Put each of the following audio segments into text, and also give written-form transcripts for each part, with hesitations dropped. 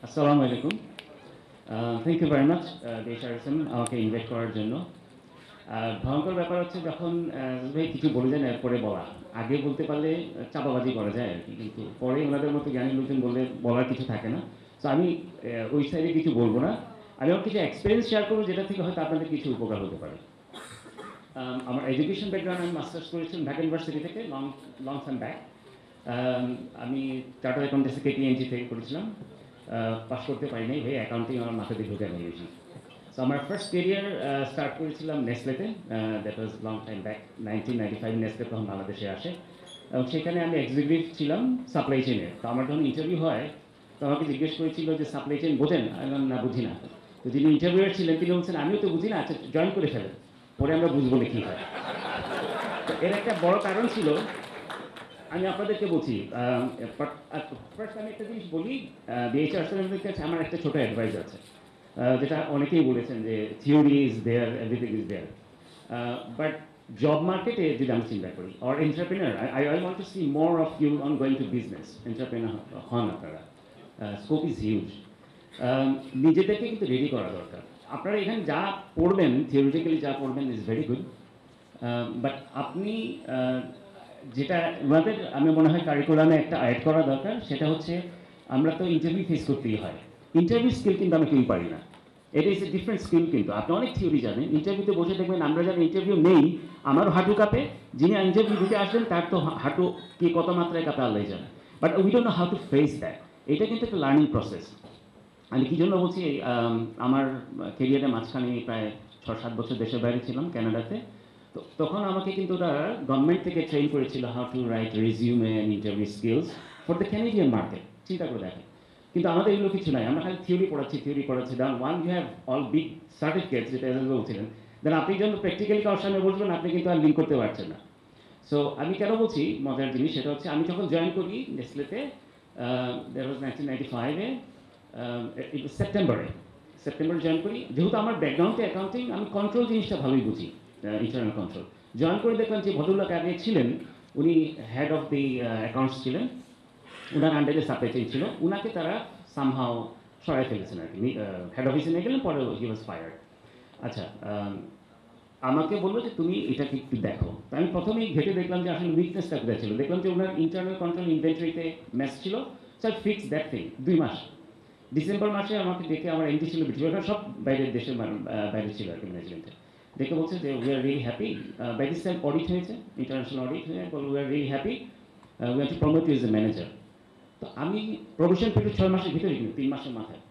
আসসালামু আলাইকুম। Thank you very much Deshar Hossain আমাকে ইনভাইট করার জন্য। ভয়ঙ্কর ব্যাপার হচ্ছে যখন ভাই কিছু বলে যায় না এরপরে বলা। আগে বলতে পারলে চাপাবাজি করা যায় আরকি। কিন্তু পরে ওনাদের মতো জ্ঞানী লোকজন বললে বলার কিছু থাকে না। সো আমি ওই সাইডে কিছু বলব না। আমি আমার কিছু এক্সপেরিয়েন্স শেয়ার করব যেটা থেকে হয়তো আপনাদের কিছু উপকার হতে পারে। আমার এডুকেশন ব্যাকগ্রাউন্ড আমি মাস্টার্স করেছিলাম ঢাকা ইউনিভার্সিটি থেকে long long time back. Chartered accountancy KPMG থেকে করেছিলাম। পাস করতে পারি নাই ভাই, অ্যাকাউন্টিং আমার মাথা দিয়ে ঢুকে নেই বেশি। সো আমার ফার্স্ট কেরিয়ার স্টার্ট করেছিলাম নেসলেতে। That was long time back 1995 Nestle তখন বাংলাদেশে আসে এবং সেখানে আমি এক্সিকিউটিভ ছিলাম সাপ্লাই চেইনের। তো আমার যখন ইন্টারভিউ হয় তো আমাকে জিজ্ঞেস করেছিল যে সাপ্লাই চেইন বোঝেন? আমি বললাম না বুঝি না। তো যিনি ইন্টারভিউয়ার ছিলেন তিনি বলছেন আমিও তো বুঝি না, আচ্ছা জয়েন করে ফেলেন, পরে আমরা বুঝবো না কী হয়। তো এর একটা বড় কারণ ছিল, আমি আপনাদেরকে বলছি। ফার্স্ট আমি একটা জিনিস বলি, বিএইচআর স্টুডেন্টদের কাছে আমার একটা ছোট অ্যাডভাইস আছে, যেটা অনেকেই বলেছেন যে theory is there, everything is there, but job মার্কেটে যদি আমি চিন্তা করি or entrepreneur, I want to see more of you on going to business. Entrepreneur হন আপনারা, স্কোপ ইজ হিউজ। নিজেদেরকে কিন্তু রেডি করা দরকার। আপনারা এখানে যা পড়বেন, থিওরিটিক্যালি যা পড়বেন ইজ ভেরি গুড, বাট আপনি যেটা আমাদের আমি মনে হয় কারিকুলামে একটা অ্যাড করা দরকার, সেটা হচ্ছে আমরা তো ইন্টারভিউ ফেস করতেই হয়। ইন্টারভিউ স্কিল কিন্তু আমরা কেউ পারি না, এটা ইজ এ ডিফারেন্ট স্কিল। কিন্তু আপনি অনেক থিওরি জানেন, ইন্টারভিউতে বসে দেখবেন আমরা যারা ইন্টারভিউ নেই আমারও হাঁটু কাঁপে, যিনি ইন্টারভিউ দিতে আসবেন তার তো হাঁটু কি কত মাত্রায় কাঁপে আল্লাহ জানে। But we don't know how to face that. এটা কিন্তু একটা লার্নিং প্রসেস। আমি কী জন্য বলছি, আমার কেরিয়ারের মাঝখানে প্রায় 6-7 বছর দেশের বাইরে ছিলাম ক্যানাডাতে। তো তখন আমাকে কিন্তু ওরা গভর্নমেন্ট থেকে ট্রেন করেছিল how to right resume and interview skills for the Canadian market. চিন্তা করে দেখেন, কিন্তু আমাদের এগুলো কিছু নাই, আমরা খালি থিওরি পড়াচ্ছি then one you have all big certificates, যেটা এজ বলছিলেন, দেন আপনি যখন প্র্যাকটিক্যালি কারোর সামনে বসবেন আপনি কিন্তু আর লিঙ্ক করতে পারছেন না। সো আমি কেন বলছি মজার জিনিস, সেটা হচ্ছে আমি যখন জয়েন করি নেসলেতে, দ্যাট ওয়াজ 1995-এ, সেপ্টেম্বরে জয়েন করি। যেহেতু আমার ব্যাকগ্রাউন্ডে অ্যাকাউন্টিং, আমি কন্ট্রোল জিনিসটা ভালোই বুঝি, ইন্টারনাল কন্ট্রোল। জয়েন করে দেখলাম যে ভদ্রলোক আগে ছিলেন, উনি হেড অফ দি অ্যাকাউন্টস ছিলেন, ওনার আন্ডারে সাপ্লাই চেইন ছিল, উনাকে তারা সামহাও সরাই ফেলেছেন আর কি। হেড অফিসে নিয়ে গেলেন, পরে হি ওয়াজ ফায়ার্ড। আচ্ছা, আমাকে বললো যে তুমি এটাকে একটু দেখো। তো আমি প্রথমেই ঘেটে দেখলাম যে আসলে উইকনেসটা কোথায় ছিল। দেখলাম যে ওনার ইন্টারনাল কন্ট্রোল ইনভেন্টরিতে ম্যাচ ছিল। স্যার ফিক্স দ্যাট থিং 2 মাস। ডিসেম্বর মাসে আমাকে দেখে, আমার এমডি ছিল ব্রিটিশ, ওখানে সব বাইরের দেশের বাইরে ছিল আর কি ম্যানেজমেন্টে। দেখে বলছে যে we are really happy, by this time audit হয়েছে, ইন্টারন্যাশনাল অডিট হয়ে বল we are really happy, we are to promote you as a manager. তো আমি প্রমোশন পেতে 6 মাসের ভিতরে, কিন্তু 3 মাসের মাথায়।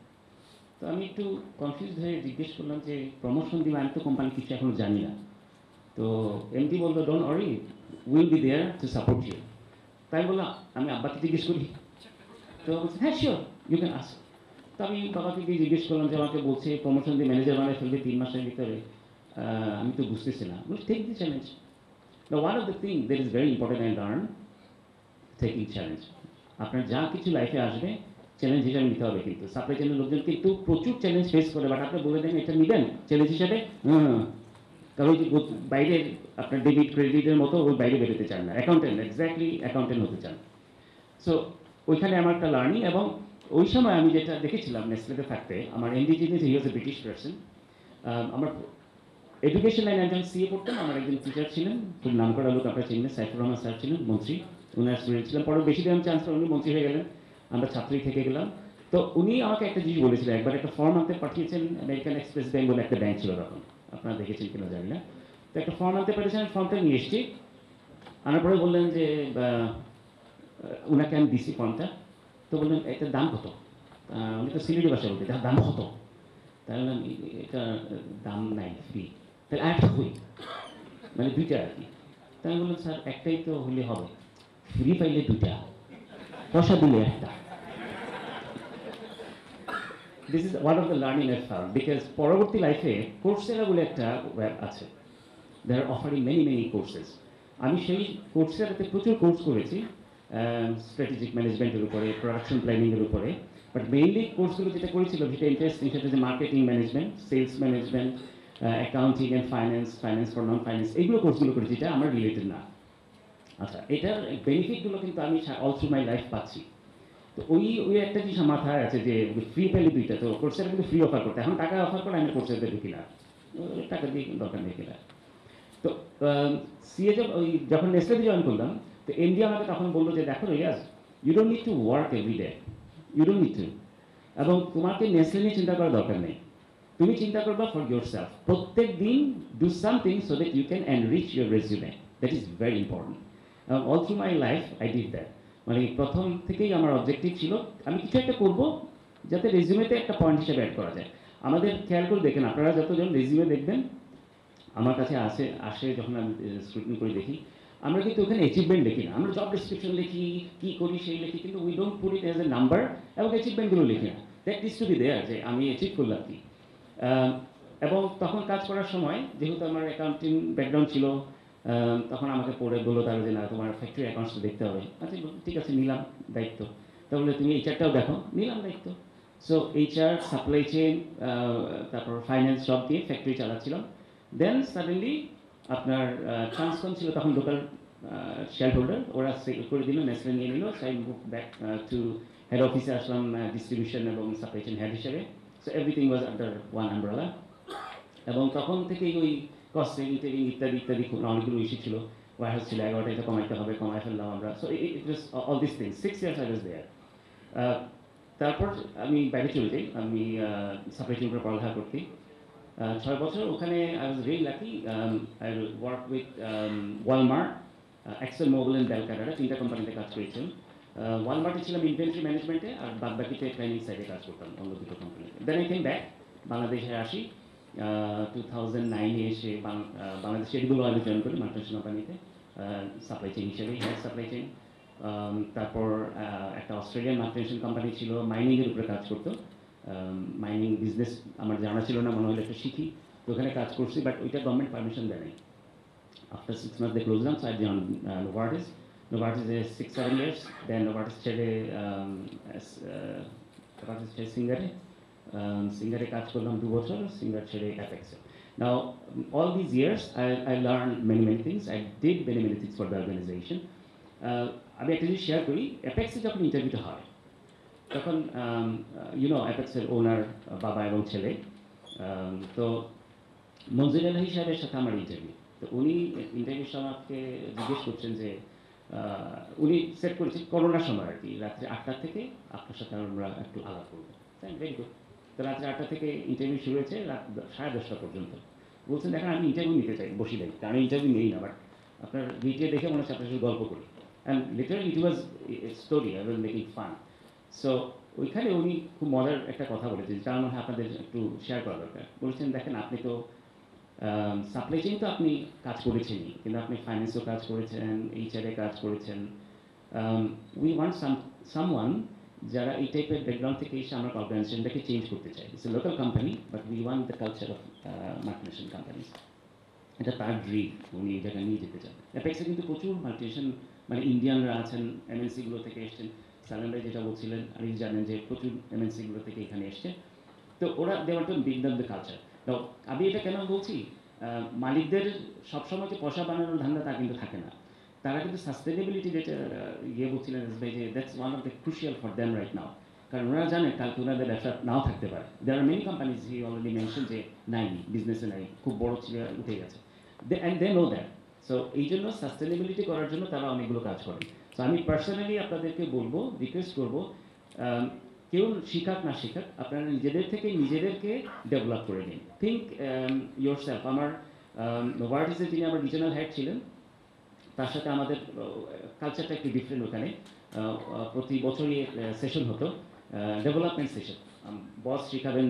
তো আমি একটু কনফিউজ হয়ে জিজ্ঞেস করলাম যে প্রমোশন দিবে, আমি তো কোম্পানি কিছু এখনো জানি না। তো এমডি বললো don't worry, will be there to support you. তাই বললাম আমি আব্বাকে জিজ্ঞেস করি। তো বলছে হ্যাঁ শিওর, ইউ ক্যান আস্ক। তো আমি বাবাকে গিয়ে জিজ্ঞেস করলাম যে আমাকে বলছে প্রমোশন দিয়ে ম্যানেজার বানায় ফেলবে 3 মাসের ভিতরে, আমি তো বুঝতেছি না। বলছি take the challenge. The one of the thing that is very important I learn, taking challenge. আপনার যা কিছু লাইফে আসবে চ্যালেঞ্জ হিসাবে নিতে হবে। কিন্তু সাপ্লাই চেনের লোকজন কিন্তু প্রচুর চ্যালেঞ্জ ফেস করে, বাট আপনি বলে দেন এটা নেবেন চ্যালেঞ্জ হিসাবে, কারণ ওই যে বাইরের আপনার ডেবিট ক্রেডিটের মতো ওই বাইরে বেরোতে চান না, অ্যাকাউন্টেন্ট এক্স্যাক্টলি অ্যাকাউন্টেন্ট হতে চান। সো ওইখানে আমার একটা লার্নিং। এবং ওই সময় আমি যেটা দেখেছিলাম নেসলেতে থাকতে, আমার এমডি যিনি হি ওয়াজ এ ব্রিটিশ পার্সন। আমার এডুকেশন লাইনে একজন সিএ পড়তেন, আমার একজন টিচার ছিলেন, খুব নাম করা লোক, আপনার চিনলেন, সাইফুর রহমান স্যার ছিলেন, মন্ত্রী। উনার স্টুডেন্ট ছিলাম, পরে বেশি দিন চান্স পাই, উনি মন্ত্রী হয়ে গেলেন, আমরা ছাত্রী থেকে গেলাম। তো উনি আমাকে একটা জিনিস বলেছিলেন, একবার একটা ফর্ম আনতে পাঠিয়েছেন, আমেরিকান এক্সপ্রেস ব্যাংক বলে একটা ব্যাংক ছিল তখন, আপনারা দেখেছেন কিনা জানি না। তো একটা ফর্ম আনতে পাঠিয়েছেন, ফর্মটা নিয়ে এসেছি। আনার পরে বললেন যে উনাকে আমি দিছি ফর্মটা। তো বললেন এটার দাম কত? উনি তো সিলেটি ভাষা বলতে, এটার দাম কত? তাহলে এটা দাম নাই, ফ্রি। তাহলে আরেকটা হই, মানে দুইটা আর কি। তাই আমি বললাম স্যার একটাই তো হলে হবে, ফ্রি পাইলে দুইটা, পয়সা দিলে একটা। This is one of the learning I found, because পরবর্তী লাইফে কোর্সেরা বলে একটা ওয়েব আছে, they are offering many many courses. আমি সেই কোর্সেরাতে প্রচুর কোর্স করেছি, স্ট্র্যাটেজিক ম্যানেজমেন্টের উপরে, প্রোডাকশন প্ল্যানিংয়ের উপরে। বাট মেইনলি কোর্সগুলো যেটা করেছিল যেটা ইন্টারেস্টিং, সেটা যে marketing management, sales management, accounting and finance, finance for non finance, এইগুলো কোর্সগুলো করেছি, যেটা আমার রিলেটেড না। আচ্ছা, এটার বেনিফিটগুলো কিন্তু আমি অল থ্রু মাই লাইফ পাচ্ছি। তো ওই একটা জিনিস আমার মাথায় আছে যে ফ্রি পেলে দুইটা, তো কোর্সের কিন্তু ফ্রি অফার করতে, এখন টাকা অফার করে আমি কোর্সের ঢুকি না, টাকা দিয়ে দরকার নেই কিনা। তো সিএ ওই যখন নেসলেতে জয়েন করলাম, তো এমডি আমাকে তখন বললো যে দেখো Riaz, you don't need to work every day, you don't need to, এবং তোমাকে নেসলে নিয়ে চিন্তা করার দরকার নেই, তুমি চিন্তা করবা ফর ইয়োর সেলফ, প্রত্যেক দিন do something so that you can enrich your resume, that is very important. All through my life I did that. মানে প্রথম থেকেই আমার অবজেক্টিভ ছিল আমি কিছু একটা করবো যাতে রেজিউমেতে একটা পয়েন্ট হিসেবে অ্যাড করা যায়। আমাদের খেয়াল করে দেখেন, আপনারা যতজন রেজিউমে দেখবেন আমার কাছে আসে যখন আমি স্ক্রুটিনি করে দেখি, আমরা কিন্তু ওখানে অ্যাচিভমেন্ট লিখি না, আমরা জব ডিসক্রিপশন লিখি, কী করি সেই লিখি, কিন্তু we don't put it as a number, এবং অ্যাচিভমেন্টগুলো লিখি না। That is to be there, যে আমি অ্যাচিভ করলাম কি। এবং তখন কাজ করার সময় যেহেতু আমার অ্যাকাউন্টিং ব্যাকগ্রাউন্ড ছিল, তখন আমাকে পড়ে বললো তারা যে না তোমার ফ্যাক্টরি অ্যাকাউন্টসটা দেখতে হবে। আচ্ছা ঠিক আছে, নিলাম দায়িত্ব। তাহলে তুমি এইচআরটাও দেখো, নিলাম দায়িত্ব। সো এইচআর, সাপ্লাই চেইন, তারপর ফাইন্যান্স সব দিয়ে ফ্যাক্টরি চালাচ্ছিলাম। দেন সাডেনলি আপনার ট্রান্সকম ছিল তখন লোকাল শেয়ার হোল্ডার, ওরা করে দিল, নেসলে নিয়ে নিল, সাই মুভ ব্যাক টু হেড অফিসে আসলাম ডিস্ট্রিবিউশন এবং সাপ্লাই চেইন হেড হিসেবে। So everything was under one umbrella. এবং তখন থেকেই ওই কস্ট সেভিং টেভিং ইত্যাদি ইত্যাদি খুব অনেকগুলো ইস্যু ছিল। ওয়ারহাউস ছিল 11টা, এটা কমাইতে হবে, কমাই ফেললাম আমরা। So it was all this things, 6 years I was there. তারপর আমি বাইরে চলে যাই, আমি সাপ্লাই চেইন উপরে পড়ালেখা করতে। 6 বছর ওখানে I was really lucky. I work with Walmart, Excel Mobile and Bell Canada, 3টা কোম্পানিতে কাজ করেছিলাম। ওয়ালমার্টে ছিলাম ইনভেন্টরি ম্যানেজমেন্টে, আর বাদ বাকিতে ট্রেনিং সাইডে কাজ করতাম অন্য দুটো কোম্পানিতে। দেন আই কেম ব্যাক, বাংলাদেশে আসি। 2009-এ এসে বাংলাদেশ এডিবল অয়েলে জয়েন করি, মাল্টিনেশনাল কোম্পানিতে সাপ্লাই চেইন হিসেবে, হেড সাপ্লাই চেইন। তারপর একটা অস্ট্রেলিয়ান মাল্টিনেশনাল কোম্পানি ছিল, মাইনিংয়ের উপরে কাজ করতো। মাইনিং বিজনেস আমার জানা ছিল না, মনে হলো একটু শিখি, তো ওখানে কাজ করছি, বাট ওইটা গভর্নমেন্ট পারমিশন দেয় নাই। After 6 months they closed down, so I joined Novartis. Novartis is 6-7 years, then Novartis ছেড়ে Novartis ছেড়ে সিঙ্গারে, সিঙ্গারে কাজ করলাম 2 বছর, সিঙ্গার ছেড়ে অ্যাপেক্সে। Now all these years I learned many things, I did many things for the organization. আমি একটা জিনিস share করি, অ্যাপেক্সে যখন ইন্টারভিউটা হয় তখন অ্যাপেক্সের ওনার বাবা এবং ছেলে, তো মনজুর আলহী সাহেবের সাথে আমার ইন্টারভিউ। তো উনি ইন্টারভিউ সময় আমাকে জিজ্ঞেস করছেন যে উনি সেট করেছেন করোনার সময় আর কি, রাত্রে 8টা থেকে আপনার সাথে আমরা একটু আলাপ করবো। Very good. তো রাত্রে 8টা থেকে ইন্টারভিউ শুরু হয়েছে রাত 10:30 পর্যন্ত। বলছেন দেখেন আমি ইন্টারভিউ নিতে চাই, বসি নাই, কারণ ইন্টারভিউ নেই না, বাট আপনার ভিডিও দেখে মনে হচ্ছে আপনার সাথে গল্প করি। And literally it was story, I was making fun. So ওইখানে উনি খুব মজার একটা কথা বলেছেন, যেটা আমার আপনাদের একটু শেয়ার করা দরকার। বলেছেন দেখেন আপনি তো সাপ্লাই চেইন তো আপনি কাজ করেছেনই, কিন্তু আপনি ফাইন্যান্সও কাজ করেছেন, এইচআরে কাজ করেছেন। উই ওয়ান্ট সামওয়ান যারা এই টাইপের ব্যাকগ্রাউন্ড থেকে এসে আমরা অর্গানাইজেশনটাকে চেঞ্জ করতে চাই। It's a local company, but we want the culture of multinational companies. এটা তার ড্রিম, উনি এই জায়গায় নিয়ে যেতে চান। অ্যাপেক্সে কিন্তু প্রচুর মাল্টিনেশনাল, মানে ইন্ডিয়ানরা আছেন, এমএনসিগুলো থেকে এসছেন। সালাম ভাই যেটা বলছিলেন, আপনি জানেন যে প্রচুর এমএনসিগুলো থেকে এখানে এসছে। তো ওরা they want to build up the culture. তো আমি এটা কেন বলছি, মালিকদের সবসময় যে পয়সা বানানোর ধান্দা তা কিন্তু থাকে না, তারা কিন্তু সাস্টেনেবিলিটি যেটা বলছিলেন ভাই, যে that's one of the crucial for them right now. কারণ ওরা জানে কালকে ওনাদের ব্যবসা নাও থাকতে পারে। There are many companies he already mention যে নাই, বিজনেসে নাই, খুব বড় ছিল, উঠে গেছে, and they know that. So এই জন্য সাস্টেনেবিলিটি করার জন্য তারা অনেকগুলো কাজ করেন। সো আমি পার্সোনালি আপনাদেরকে বলবো, রিকোয়েস্ট করবো, কেউ শিখাক না শিখাক, আপনারা নিজেদের থেকে নিজেদেরকে ডেভেলপ করে নিন। Think your self. আমার নোভার্টিসে যিনি আমার রিজনাল হেড ছিলেন, তার সাথে আমাদের কালচারটা একটু ডিফারেন্ট। ওখানে প্রতি বছরই সেশন হতো, ডেভেলপমেন্ট সেশন। বস শিখাবেন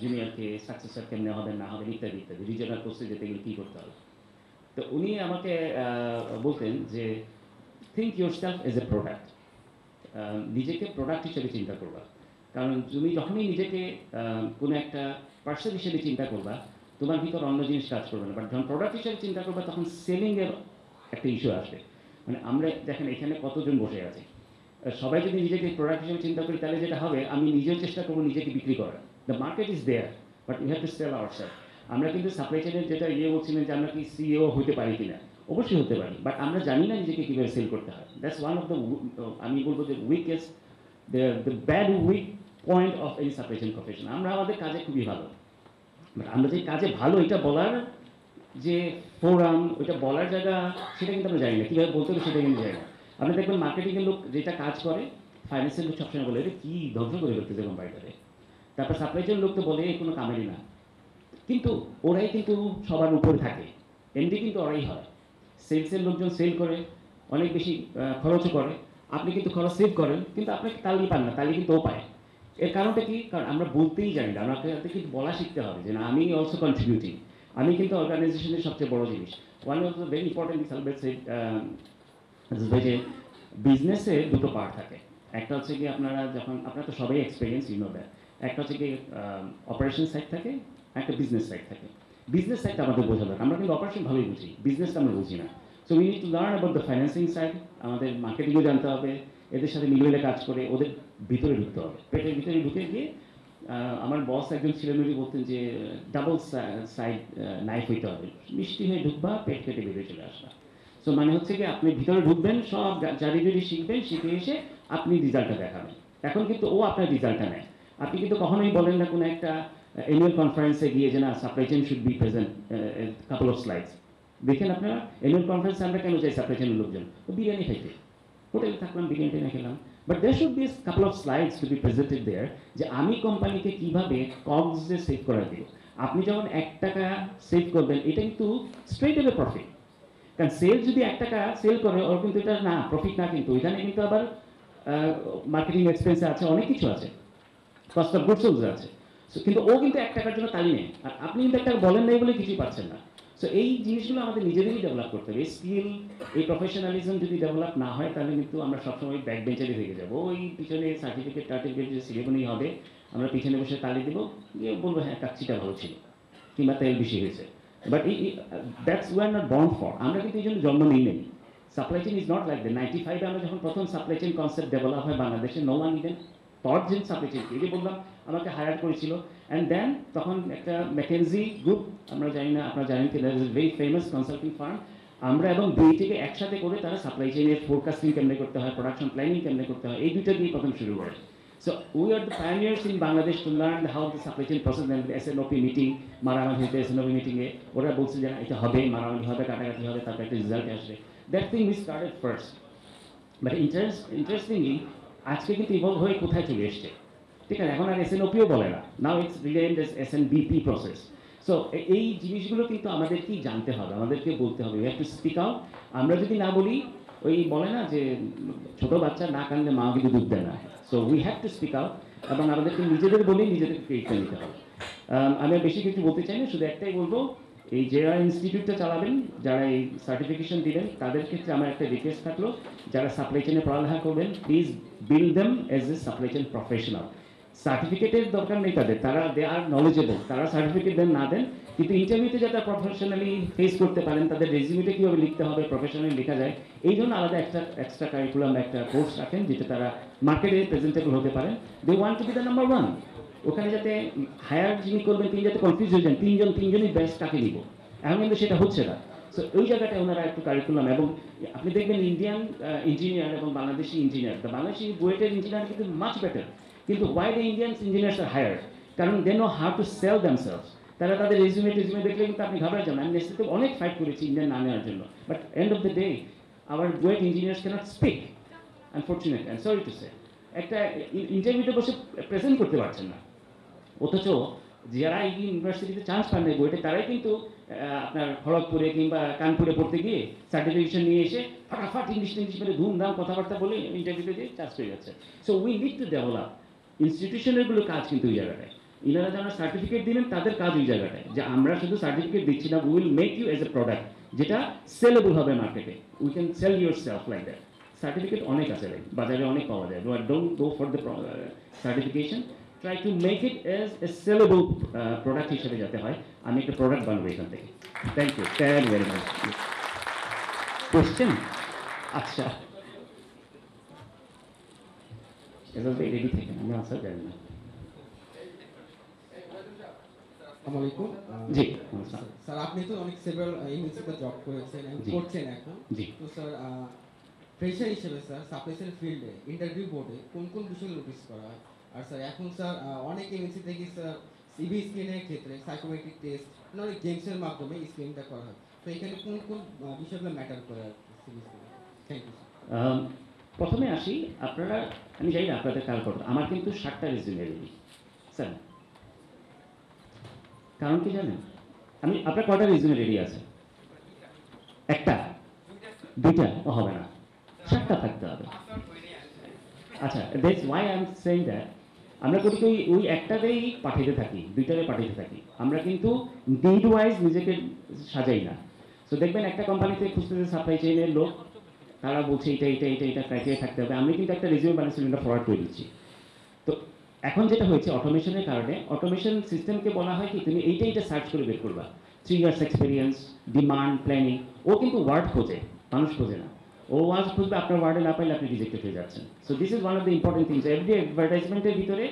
জুনিয়রকে, সাকসেসর কেমনে হবেন না হবেন ইত্যাদি ইত্যাদি, রিজনাল পোস্টে যেতে গেলে কী করতে হবে। তো উনি আমাকে বলতেন যে think your self age a product, নিজেকে প্রোডাক্ট হিসেবে চিন্তা করবা। কারণ তুমি যখনই নিজেকে কোনো একটা পার্সন হিসেবে চিন্তা করবা, তোমার ভিতর অন্য জিনিস কাজ করবে না। বাট যখন প্রোডাক্ট হিসেবে চিন্তা করবা, তখন সেলিংয়ের একটা ইস্যু আসবে। মানে আমরা দেখেন এখানে কতজন বসে আছে, সবাই যদি নিজেকে প্রোডাক্ট হিসেবে চিন্তা করি, তাহলে যেটা হবে, আমি নিজেও চেষ্টা করবো নিজেকে বিক্রি করার। The market is there, but you have to sell our self. আমরা কিন্তু সাপ্লাই চেনের যেটা বলছিলেন যে আমরা কি সিইও হতে পারি কিনা, অবশ্যই হতে পারি, বাট আমরা জানি না নিজেকে কীভাবে সেল করতে হয়। দ্যাটস ওয়ান অফ দ্য, আমি বলবো যে weakest the bad weak point of any supply chain profession. আমরা আমাদের কাজে খুবই ভালো, বাট আমরা যে কাজে ভালো এটা বলার যে ফোরাম, ওইটা বলার জায়গা, সেটা কিন্তু আমরা জানি না, কীভাবে বলতে হবে সেটা কিন্তু জানি না। আপনি দেখবেন মার্কেটিংয়ের লোক যেটা কাজ করে, ফাইন্যান্সের লোক সবসময় বলে এটা কী ধ্বংস করে ফেলতেছে কোম্পানিটারে। তারপর সাপ্লাই চেইন লোক তো বলে কোনো কামেরই না, কিন্তু ওরাই কিন্তু সবার উপরে থাকে, এমডি কিন্তু ওরাই হয়। সেলসের লোকজন সেল করে, অনেক বেশি খরচও করে, আপনি কিন্তু খরচ সেভ করেন, কিন্তু আপনি তালি পান না, তালি কিন্তু ও পায়। এর কারণটা কি? কারণ আমরা বলতেই জানি না, আমাকে কিন্তু বলা শিখতে হবে যে না, আমি অলসো কন্ট্রিবিউটিং, আমি কিন্তু অর্গানাইজেশনের সবচেয়ে বড় জিনিস। One of the very important সালবেট যে বিজনেসে দুটো পার্ট থাকে। একটা হচ্ছে কি আপনারা যখন, আপনারা তো সবাই এক্সপিরিয়েন্স, ইউ নো দ্যাট। একটা হচ্ছে কি অপারেশন সাইড থাকে, একটা বিজনেস সাইড থাকে। বিজনেস সাইডটা আমাদের বোঝা দরকার, আমরা কিন্তু অপারেশন ভালোই বুঝি, বিজনেসটা আমরা বুঝি না। So we need to learn about the financing side, আমাদের মার্কেটিংও জানতে হবে, এদের সাথে মিলে কাজ করে ওদের ভিতরে ঢুকতে হবে, পেটের ভিতরে ঢুকে গিয়ে। আমার বস একজন ছিলেন, উনি বলতেন যে ডাবল সাইড নাইফ হইতে হবে, মিষ্টি হয়ে ঢুকবা, পেট কেটে বেরিয়ে চলে আসবা। সো মানে হচ্ছে কি আপনি ভিতরে ঢুকবেন, সব জারি শিখবেন, শিখে এসে আপনি রেজাল্টটা দেখাবেন। এখন কিন্তু ও আপনার রেজাল্টটা নেয়। আপনি কিন্তু কখনোই বলেন না কোনো একটা অ্যানুয়াল কনফারেন্সে গিয়ে যে না, supply chain should be present couple of slides. দেখেন আপনারা অ্যানুয়াল কনফারেন্সে আমরা কেন যাই সাপ্লাই চেইনের লোকজন? তো বিরিয়ানি খাইতে, হোটেলে থাকলাম, বিরিয়ানি না খেলাম, but there should be couple of slides to be presented there, যে আমি কোম্পানিকে কীভাবে কগসে সেভ করা দিব। আপনি যখন 1 টাকা সেভ করবেন, এটা কিন্তু স্ট্রেট অ্যাওয়ে প্রফিট। কারণ সেল যদি 1 টাকা সেল করে, ওর কিন্তু এটা না প্রফিট না, কিন্তু এখানে কিন্তু আবার মার্কেটিং এক্সপেন্সে আছে, অনেক কিছু আছে, কস্ট অফ গুডস সোল্ড আছে। কিন্তু ও কিন্তু 1 টাকার জন্য তালি নেই, আর আপনি কিন্তু 1 টাকা বলেন নাই বলে কিছুই পাচ্ছেন না। সো এই জিনিসগুলো আমাদের নিজেদেরই ডেভেলপ করতে হবে। এই স্কিল, এই প্রফেশনালিজম যদি ডেভেলপ না হয়, তাহলে কিন্তু আমরা সবসময় ব্যাক বেঞ্চারে থেকে যাবো। ওই পিছনে সার্টিফিকেট যে সিলেবনি হবে, আমরা পিছনে বসে তালি দেবো, গিয়ে বলবো হ্যাঁ কাচ্ছিটা ভালো ছিল, কিংবা তেল বেশি হয়েছে। But that's we are not born for. আমরা কিন্তু এই জন্য জন্ম নিই নেই। Supply chain is not like that. 95-এ আমরা যখন প্রথম সাপ্লাই চেইন কনসেপ্ট ডেভেলপ হয় বাংলাদেশে, নো ওয়ান ইভেন থট যে সাপ্লাই চেইন, এই যে বললাম আমাকে হায়ার করেছিল। অ্যান্ড দেন তখন একটা ম্যাকেনজি গ্রুপ, আমরা জানি না আপনারা জানেন কি, that is very famous consulting farm, আমরা এবং দুইটিকে একসাথে করে তারা সাপ্লাই চেইনের ফোরকাস্টিং কেমনে করতে হয়, প্রোডাকশন প্ল্যানিং কেমনে করতে হয়, এই দুইটা দিয়ে প্রথম শুরু করে। So we are the pioneers in Bangladesh to learn how the supply chain process, and the SNOP meeting, মারামারি হইতে SNOP মিটিংয়ে ওরা বলছে যে এটা হবে, মারামারি হবে, কাটাকাটি হবে, তারপর একটা রেজাল্ট আসবে। That thing we started first. But interestingly আজকে কিন্তু ইভলভ হয়ে কোথায় চলে এসছে, ঠিক আছে? এখন আর SNOPও বলে না, now it's renamed S SNBP process. So এই জিনিসগুলো কিন্তু আমাদেরকেই জানতে হবে, আমাদেরকে বলতে হবে, we have to speak out. আমরা যদি না বলি, ওই বলে না যে ছোট বাচ্চা না কানলে মা কিন্তু দুধ দেয় না। So we have to speak out, এবং আমাদেরকে নিজেদের বলি নিজেদেরকে ক্রেডিটটা নিতে হবে। আমি আর বেশি কিছু বলতে চাই না, শুধু একটাই বলবো, এই যারা ইনস্টিটিউটটা চালাবেন, যারা এই সার্টিফিকেশন দিবেন, তাদের ক্ষেত্রে আমার একটা রিকোয়েস্ট থাকলো, যারা সাপ্লাই চেইনে পড়ালেখা করবেন, please build them as a supply chain professional. সার্টিফিকেটের দরকার নেই তাদের, তারা দে আর নলেজেবল, তারা সার্টিফিকেট দেন না দেন, কিন্তু ইন্টারভিউতে যাতে প্রফেশনালি ফেস করতে পারেন, তাদের রেজিউমেতে কীভাবে লিখতে হবে, প্রফেশনালি লেখা যায়, এই জন্য আলাদা এক্সট্রা কারিকুলাম একটা কোর্স রাখেন, যেটা তারা মার্কেটে প্রেজেন্টেবল হতে পারেন। They want to be the number one. ওখানে যাতে হায়ার যিনি করবেন তিনি যাতে কনফিউজ হয়ে যান, তিনজনই বেস্ট কাকে নিব, এখন কিন্তু সেটা হচ্ছে না। সো ওই জায়গাটায় ওনারা একটু কারিকুলাম, এবং আপনি দেখবেন ইন্ডিয়ান ইঞ্জিনিয়ার এবং বাংলাদেশি ইঞ্জিনিয়ার, দ্য বাংলাদেশি বুয়েটের ইঞ্জিনিয়ার কিন্তু মাচ বেটার, কিন্তু why the Indian engineers are hire? কারণ they know how to sell themselves. তারা তাদের রেজিউমে দেখলে কিন্তু আপনি ঘাবড়ে যান। আমি নেক্সটে অনেক ফাইট করেছি ইন্ডিয়ান না নেওয়ার জন্য, but end of the day our BUET engineers can't speak, unfortunately, I am sorry to say. একটা ইন্টারভিউতে বসে প্রেজেন্ট করতে পারছেন না, অথচ যারা এই ইউনিভার্সিটিতে চান্স পান নাই বইটা, তারাই কিন্তু আপনার খড়গপুরে কিংবা কানপুরে পড়তে গিয়ে সার্টিফিকেশন নিয়ে এসে ফাটাফাট ইংলিশ মানে ধুমধাম কথাবার্তা বলে ইন্টারভিউতে দিয়ে চান্স পেয়ে যাচ্ছে। So we need to develop ইনস্টিটিউশনেরগুলো কাজ কিন্তু ওই জায়গাটায়। ইনারা যারা সার্টিফিকেট দিলেন তাদের কাজ ওই জায়গাটায়, যে আমরা শুধু সার্টিফিকেট দিচ্ছি না, will make you as a product যেটা সেলেবল হবে মার্কেটে। We can sell yourself like that. Certificate অনেক আছে ভাই, বাজারে অনেক পাওয়া যায়, but don't go for the certification, try to make it as a saleable product হিসেবে যাতে হয়। আমি একটা প্রোডাক্ট বানাবো এখান থেকে। Thank you very much. Question? আচ্ছা, এভাবে রেডি থাকেন, আমি আনসার জানি না। আসসালামু আলাইকুম। জি স্যার, আপনি তো অনেক সেভারাল ইউনিভার্সিটিতে জব করেছেন এবং জি করছেন এখন। জি তো স্যার ফ্রেশার হিসেবে স্যার সাপ্লাই চেইন ফিল্ডে ইন্টারভিউ বোর্ডে কোন কোন বিষয়গুলো নোটিস করা হয়? আর স্যার এখন স্যার অনেক এমএনসি থেকে স্যার সিভি স্ক্রিনের ক্ষেত্রে সাইকোমেট্রিক টেস্ট অনেক গেমসের মাধ্যমে স্ক্রিনটা করা হয়। তো এখানে কোন কোন বিষয়গুলো ম্যাটার করে আর CV screen? Thank you sir. প্রথমে আসি, আপনারা, আমি জানি না আপনাদের কার কথা, আমার কিন্তু 7টা রেজিউমে রেডি স্যার। কারণ কি জানেন, আমি আপনার কটা রেজিউমে রেডি আছে? একটা, দুইটা ও হবে না, 7টা থাকতে হবে। আচ্ছা, that's why I am saying that আমরা করি কি ওই একটাতেই পাঠাতে থাকি, দুইটাতে পাঠাতে থাকি, আমরা কিন্তু নিড ওয়াইজ নিজেকে সাজাই না। সো দেখবেন একটা কোম্পানিতে খুঁজতেছে সাপ্লাই চেইনের লোক, তারা বলছে এটা ক্রাইটেরিয়া থাকতে হবে, আমি কিন্তু একটা রেজিউমে বানিয়েছিলাম, এটা ফরওয়ার্ড করে দিচ্ছি। তো এখন যেটা হয়েছে অটোমেশনের কারণে, অটোমেশন সিস্টেমকে বলা হয় কি তুমি এইটা সার্চ করে বের করবা, 3 ইয়ার্স এক্সপিরিয়েন্স, ডিমান্ড প্ল্যানিং। ও কিন্তু ওয়ার্ড খোঁজে, মানুষ খোঁজে না। ও ওয়ার্ড খুঁজবে, আপনার ওয়ার্ডে না পাইলে আপনি রিজেক্টেড হয়ে যাচ্ছেন। So this is one of the important things, every অ্যাডভার্টাইজমেন্টের ভিতরে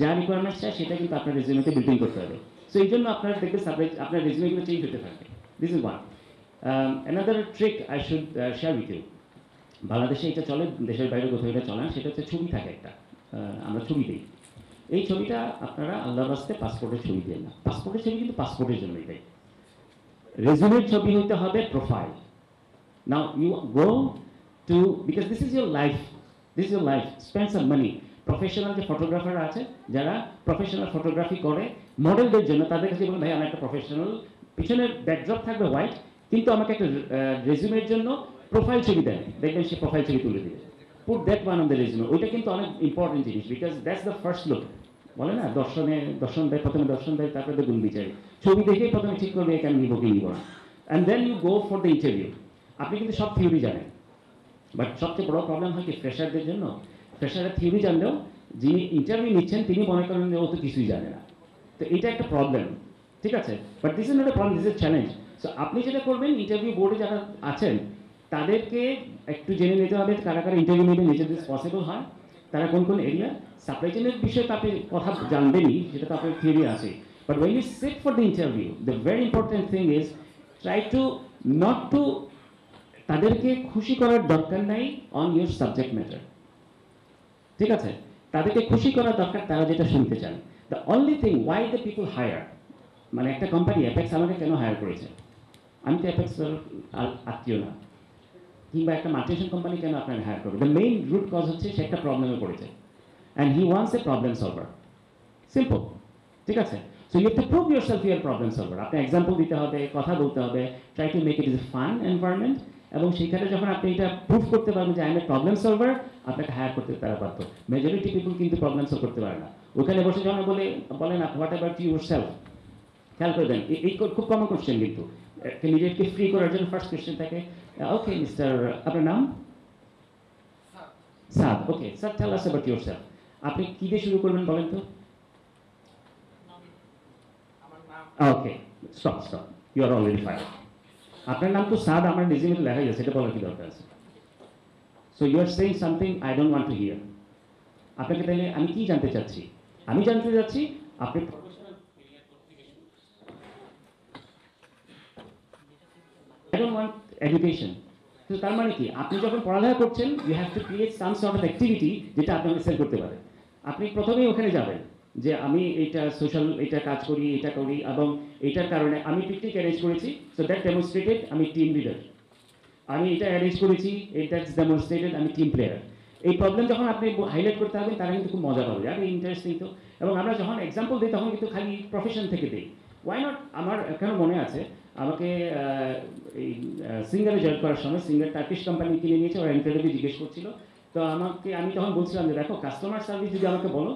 যা রিকোয়ারমেন্টস চায় সেটা কিন্তু আপনার রেজিউমেতে বিল্ডিং করতে হবে। সো এই জন্য আপনার দেখবে সাপ্লাই, আপনার রেজিউমেগুলো চেঞ্জ হতে থাকবে। This is one. Another trick I should share with you. বাংলাদেশে এটা চলে, দেশের বাইরে কোথাও এটা চলে না, সেটা হচ্ছে ছবি থাকে একটা, আমরা ছবি দিই। এই ছবিটা আপনারা আল্লাহর রাস্তে পাসপোর্টের ছবি দেন না, পাসপোর্টের ছবি কিন্তু পাসপোর্টের জন্যই দেয়। রেজুমের ছবি হইতে হবে profile. Now you go to, because this is your life, this is your life, spend some money. Professional যে ফটোগ্রাফার আছে, যারা প্রফেশনাল ফটোগ্রাফি করে মডেলদের জন্য, তাদের কাছে বলুন ভাই আমার একটা প্রফেশনাল, পিছনের ব্যাকড্রপ থাকবে হোয়াইট, কিন্তু আমাকে একটা রেজুমের জন্য প্রোফাইল ছবি দেয়, দেখবেন সে প্রোফাইল ছবি তুলে দিবে। Put that one on the resume. ওইটা কিন্তু অনেক ইম্পর্টেন্ট জিনিস, because that's the first look. বলে না দর্শন দেয়, প্রথমে দর্শন দেয়, তারপরে গুণ বিচারে। ছবি দেখেই প্রথমে ঠিক করবে একে আমি নিব কি নিব না। And then you go for the interview. আপনি কিন্তু সব থিওরি জানেন, বাট সবচেয়ে বড় প্রবলেম হয় কি ফ্রেশারদের জন্য, ফ্রেশাররা থিওরি জানলেও যিনি ইন্টারভিউ নিচ্ছেন তিনি মনে করেন যে ও তো কিছুই জানে না। তো এটা একটা প্রবলেম, ঠিক আছে? But this is not a problem, this is challenge. So আপনি যেটা করবেন, ইন্টারভিউ বোর্ডে যারা আছেন তাদেরকে একটু জেনে নিতে হবে কারা কারা ইন্টারভিউ নেবেন, নিজের যদি পসিবল হয়, তারা কোন কোন এরিয়া। সাপ্লাই চেনের বিষয়ে তো আপনি কথা জানবেনই, সেটা তো আপনার থিওরি আছে। But when you sit for the interview, the very important thing is try to not to, তাদেরকে খুশি করার দরকার নাই অন ইউর সাবজেক্ট ম্যাটার, ঠিক আছে? তাদেরকে খুশি করার দরকার তারা যেটা শুনতে চান। The only thing why the people hire, মানে একটা কোম্পানি অ্যাপেক্স আমাকে কেন হায়ার করেছে, আমি তো অ্যাপেক্সের আত্মীয় না, কিংবা একটা মাল্টিনেশনাল কোম্পানি কেন আপনাকে হায়ার করবে? দ্য মেইন রুট কজ হচ্ছে সে একটা প্রবলেমে পড়েছে, and he wants a problem solver, simple, ঠিক আছে? So you have to prove yourself your problem solver. আপনি এক্সাম্পল দিতে হবে, কথা বলতে হবে, try to make it is a fun environment. এবং সেখানে যখন আপনি এটা প্রুভ করতে পারবেন যে I am a problem solver, আপনাকে হায়ার করতে তারা বাধ্য। মেজরিটি পিপল কিন্তু প্রবলেম সলভ করতে পারে না। ওখানে বসে যখন বলেন হোয়াট অ্যাবাউট ইউর সেলফ, খেয়াল করবেন এই খুব কমন কোশ্চেন কিন্তু, নিজেকে ফ্রি করার জন্য ফার্স্ট কোশ্চেন থাকে, ওকে মিস্টার, আপনার নাম? Saad. Okay sir, tell us about yourself. আপনি কি দিয়ে শুরু করবেন বলেন তো? Okay, stop, you are already fine. আপনার নাম তো সাদ, আমার রেজিউমেতে লেখা যাচ্ছে, এটা বলার কি দরকার আছে? So you are saying something I don't want to hear. আপনাকে তাহলে আমি কি জানতে চাচ্ছি? আমি জানতে চাচ্ছি আপনি I don't want education. তো তার মানে কি, আপনি যখন পড়ালেখা করছেন you have to create some sort of activity যেটা আপনাকে সেল করতে পারে। আপনি প্রথমেই ওখানে যাবেন যে আমি এইটা সোশ্যাল, এটা কাজ করি, এটা করি, এবং এইটার কারণে আমি পিকনিক অ্যারেঞ্জ করেছি, সো দ্যাট ডেমনস্ট্রেটেড আমি টিম লিডার। আমি এটা অ্যারেঞ্জ করেছি, এটা ডেমনস্ট্রেটেড আমি টিম প্লেয়ার। এই প্রবলেম যখন আপনি হাইলাইট করতে হবে, তারা কিন্তু খুব মজা পাবে, আরে ইন্টারেস্টিং তো। এবং আমরা যখন এক্সাম্পল দিই তখন কিন্তু খালি প্রফেশন থেকে দিই। Why not? আমার এখনো মনে আছে, আমাকে এই সিঙ্গারে জয়েন করার সময় সিঙ্গার টার্কিশ কোম্পানি কিনে নিয়েছে, ওরা ইন্টারভিউ জিজ্ঞেস করছিল। তো আমি তখন বলছিলাম যে দেখো, কাস্টমার সার্ভিস যদি আমাকে বলো,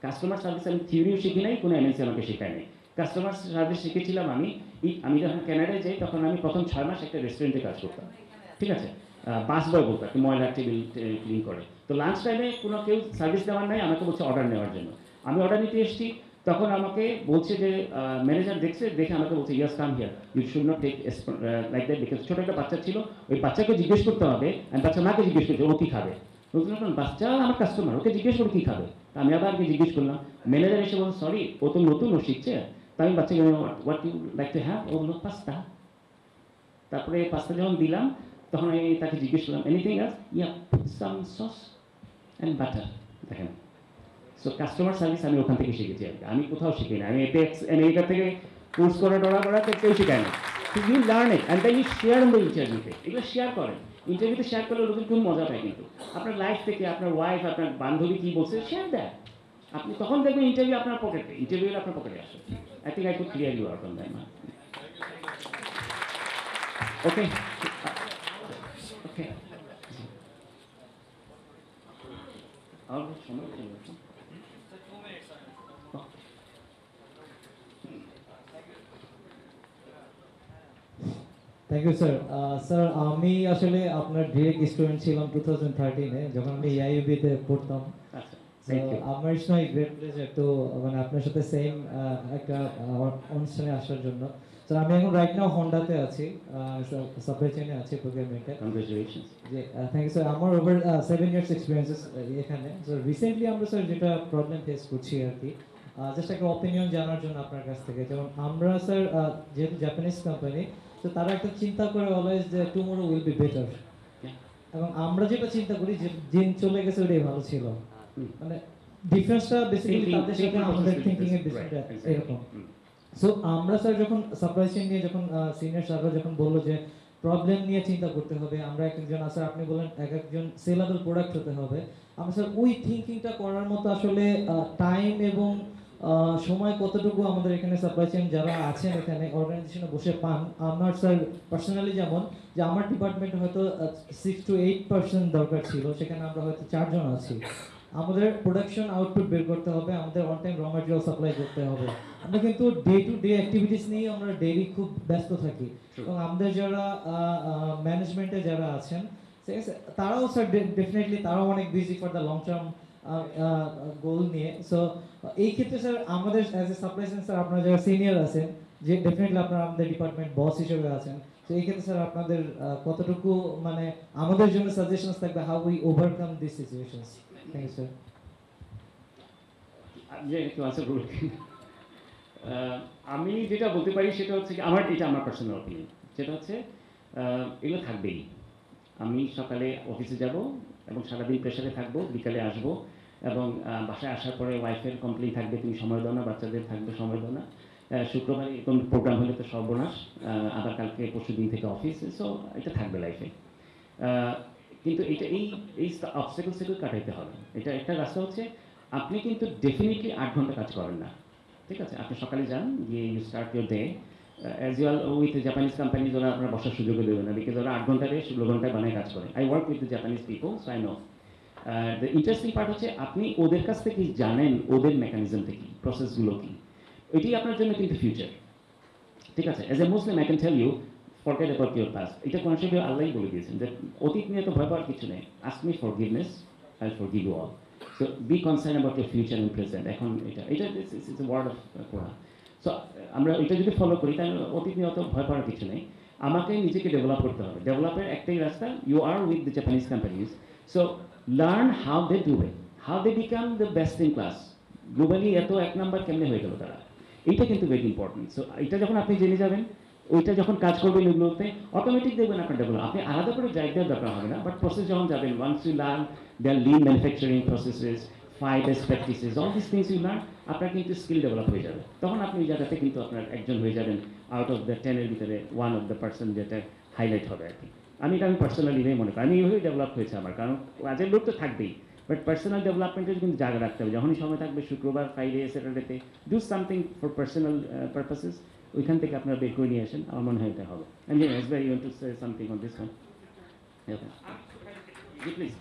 কাস্টমার সার্ভিস আমি থিওরিও শিখি নাই, কোনো এমএনসি আমাকে শেখায় নাই। কাস্টমার সার্ভিস শিখেছিলাম আমি যখন কানাডায় যাই তখন আমি প্রথম 6 মাস একটা রেস্টুরেন্টে কাজ করতাম, ঠিক আছে? বাস বয় বলতো, একটা ময়লা টেবিল ক্লিন করে। তো লাঞ্চ টাইমে কোনো কেউ সার্ভিস দেওয়ার নাই, আমাকে বলছে অর্ডার নেওয়ার জন্য। আমি অর্ডার নিতে এসেছি, তখন আমাকে বলছে যে ম্যানেজার দেখে আমাকে বলছে yes come here, you should not take like that, because ছোটো একটা বাচ্চা ছিল, ওই বাচ্চাকে জিজ্ঞেস করতে হবে, আর বাচ্চা মাকে জিজ্ঞেস করছে ও কী খাবে। বলছিলাম বাচ্চা আমার কাস্টমার, ওকে জিজ্ঞেস করে কী খাবে। আমি আবার জিজ্ঞেস করলাম, ম্যানেজার এসে বলছে সরি ও তো নতুন, ও শিখছে। তাই আমি বাচ্চাকে what you like to have, ও বললো পাস্তা। তারপরে পাস্তা যখন দিলাম, তখন আমি তাকে জিজ্ঞেস করলাম anything else, yeah some sauce and butter. দেখেন, সো কাস্টমার সার্ভিস আমি ওখান থেকে শিখেছি আর কি। আমি কোথাও শিখি না, আমি এপেক্স আমেরিকা থেকে কোর্স করে ডরা কেউ শেখায় না। You learn it and then you share in the ইন্টারভিউতে। এগুলো শেয়ার করেন, ইন্টারভিউতে শেয়ার করলে লোকের খুব মজা পায়। কিন্তু আপনার লাইফ থেকে আপনার ওয়াইফ, আপনার বান্ধবী কী বলছে শেয়ার দেয়, আপনি তখন দেখবেন ইন্টারভিউ আপনার পকেটে, ইন্টারভিউ আপনার পকেটে আসে। I think I could clear you out on that man. Okay okay, আর সময় চলে গেছে। Thank you sir. স্যার আমি আসলে আপনার ডিরেক্ট স্টুডেন্ট ছিলাম 2013-এ, যখন আমি AIUB-তে পড়তাম। আচ্ছা, So, আমার ইটস মাই গ্রেট প্লেজার তো মানে আপনার সাথে সেম একটা অনুষ্ঠানে আসার জন্য। স্যার আমি এখন রাইট নাও হন্ডাতে আছি, সাপ্লাই চেইনে আছি প্রোগ্রামিংটা। কংগ্রেচুলেশনস। জি থ্যাংক ইউ স্যার। আমার ওভার 7 ইয়ার্স এক্সপিরিয়েন্সেস এখানে। স্যার রিসেন্টলি আমরা স্যার যেটা প্রবলেম ফেস করছি আর কি, জাস্ট একটা অপিনিয়ন জানার জন্য আপনার কাছ থেকে। যেমন আমরা স্যার যেহেতু জাপানিজ কোম্পানি, তো তারা একটা চিন্তা করে অলওয়েজ যে টুমরো উইল বি বেটার, এবং আমরা যেটা চিন্তা করি যে দিন চলে গেছে ওটাই ভালো ছিল। মানে ডিফারেন্সটা বেসিক্যালি তাদের সাথে আমাদের থিংকিং এর ডিফারেন্স এরকম। সো আমরা স্যার যখন সাপ্লাই চেইন নিয়ে যখন সিনিয়র স্যাররা যখন বললো যে প্রবলেম নিয়ে চিন্তা করতে হবে, আমরা একজন স্যার আপনি বলেন এক একজন সেলেবল প্রোডাক্ট হতে হবে, আমরা স্যার ওই থিংকিংটা করার মতো আসলে টাইম এবং সময় কতটুকু আমাদের এখানে সাপ্লাই চেইন যারা আছেন এখানে অর্গানাইজেশনে বসে পান। আমার স্যার পার্সোনালি যেমন যে আমার ডিপার্টমেন্টে হয়তো 6 to 8% দরকার ছিল, সেখানে আমরা হয়তো 4 জন আছি। আমাদের প্রোডাকশন আউটপুট বের করতে হবে, আমাদের অন টাইম র ম্যাটেরিয়াল সাপ্লাই করতে হবে। আমরা কিন্তু ডে টু ডে অ্যাক্টিভিটিস নিয়ে আমরা ডেইলি খুব ব্যস্ত থাকি, এবং আমাদের যারা ম্যানেজমেন্টে যারা আছেন ঠিক আছে, তারাও স্যার ডেফিনেটলি তারাও অনেক busy for the long term goal নিয়ে। সো এই ক্ষেত্রে স্যার আমাদের as a supply chain sir আপনারা যারা সিনিয়র আছেন, যে ডেফিনেটলি আপনারা আমাদের ডিপার্টমেন্ট বস হিসেবে আছেন, তো এই ক্ষেত্রে স্যার আপনাদের কতটুকু মানে আমাদের জন্য সাজেশনস থাকবে how we overcome this situations. Thank you sir. যে একটু আনসার করবো। আমি যেটা বলতে পারি সেটা হচ্ছে কি, আমার পার্সোনাল অপিনিয়ন, সেটা হচ্ছে এগুলো থাকবেই। আমি সকালে অফিসে যাব এবং সারাদিন প্রেশারে থাকবো, বিকালে আসবো, এবং বাসায় আসার পরে ওয়াইফের কমপ্লেইন থাকবে তুমি সময় দাও না, বাচ্চাদের থাকবে সময় দাও না, শুক্রবারে এরকম প্রোগ্রাম হলে তো সর্বনাশ, আবার কালকে পরশু দিন থেকে অফিস। সো এটা থাকবে লাইফে। কিন্তু এই অবস্টাকল সেগুলো কাটাইতে হবে। এটা একটা রাস্তা হচ্ছে, আপনি কিন্তু ডেফিনেটলি 8 ঘন্টা কাজ করেন না, ঠিক আছে? আপনি সকালে যান, গিয়ে you start your day as usual with Japanese companies. ওরা আপনার বসার সুযোগও দেবে না, বিকজ ওরা 8 ঘন্টায় 16 ঘন্টায় বানায় কাজ করে। I work with the Japanese people, so I know. The interesting part হচ্ছে আপনি ওদের কাছ থেকে জানেন ওদের মেকানিজমটা কী, প্রসেসগুলো কী। এটাই আপনার জন্য কিন্তু ফিউচার, ঠিক আছে? As a Muslim I can tell you, forget about your past. এটা কোরআন শরীফে আল্লাহই বলে দিয়েছেন যে অতীত নিয়ে তো ভয় পাওয়ার কিছু নেই। Ask me forgiveness, I will forgive you all. So be concern about your future and present. এখন এটা it's a word of Quran. So আমরা এটা যদি ফলো করি তাহলে অতীত নিয়ে অত ভয় পাওয়ার কিছু নেই। আমাকে নিজেকে ডেভেলপ করতে হবে। ডেভেলপের একটাই রাস্তা, you are with the Japanese companies. So learn how they do it, how they become the best in class. Globally এত 1 নাম্বার কেমনে হয়ে গেল তারা, এইটা কিন্তু ভেরি ইম্পর্টেন্ট। সো এটা যখন আপনি জেনে যাবেন, ওইটা যখন কাজ করবেন এগুলোতে, অটোমেটিক দেখবেন আপনার ডেভেলপ। আপনি আলাদা করে গাইড দেওয়ার দরকার হবে না, বাট প্রসেস যখন যাবেন, once you learn their lean manufacturing processes, 5 best practices, all this things you learn, আপনার কিন্তু স্কিল ডেভেলপ হয়ে যাবে। তখন আপনি এই জায়গাতে কিন্তু আপনার একজন হয়ে যাবেন আউট অফ দ্য 10-এর ভিতরে 1 অফ দ্য পার্সন, যেটা হাইলাইট হবে আর কি। এটা আমি পার্সোনালি মনে করি, আমি এইভাবেই ডেভেলপ হয়েছে আমার। কারণ কাজের লোক তো থাকবেই, বাট পার্সোনাল ডেভেলপমেন্টের কিন্তু জায়গা রাখতে হবে। যখনই সময় থাকবে, শুক্রবার, ফ্রাইডে, স্যাটারডেতে, do something for personal purposes, ওইখান থেকে আপনারা বের করে নিয়ে আসেন। আমার মনে হয় এটা হবে। And you want to say something on this one? Please please.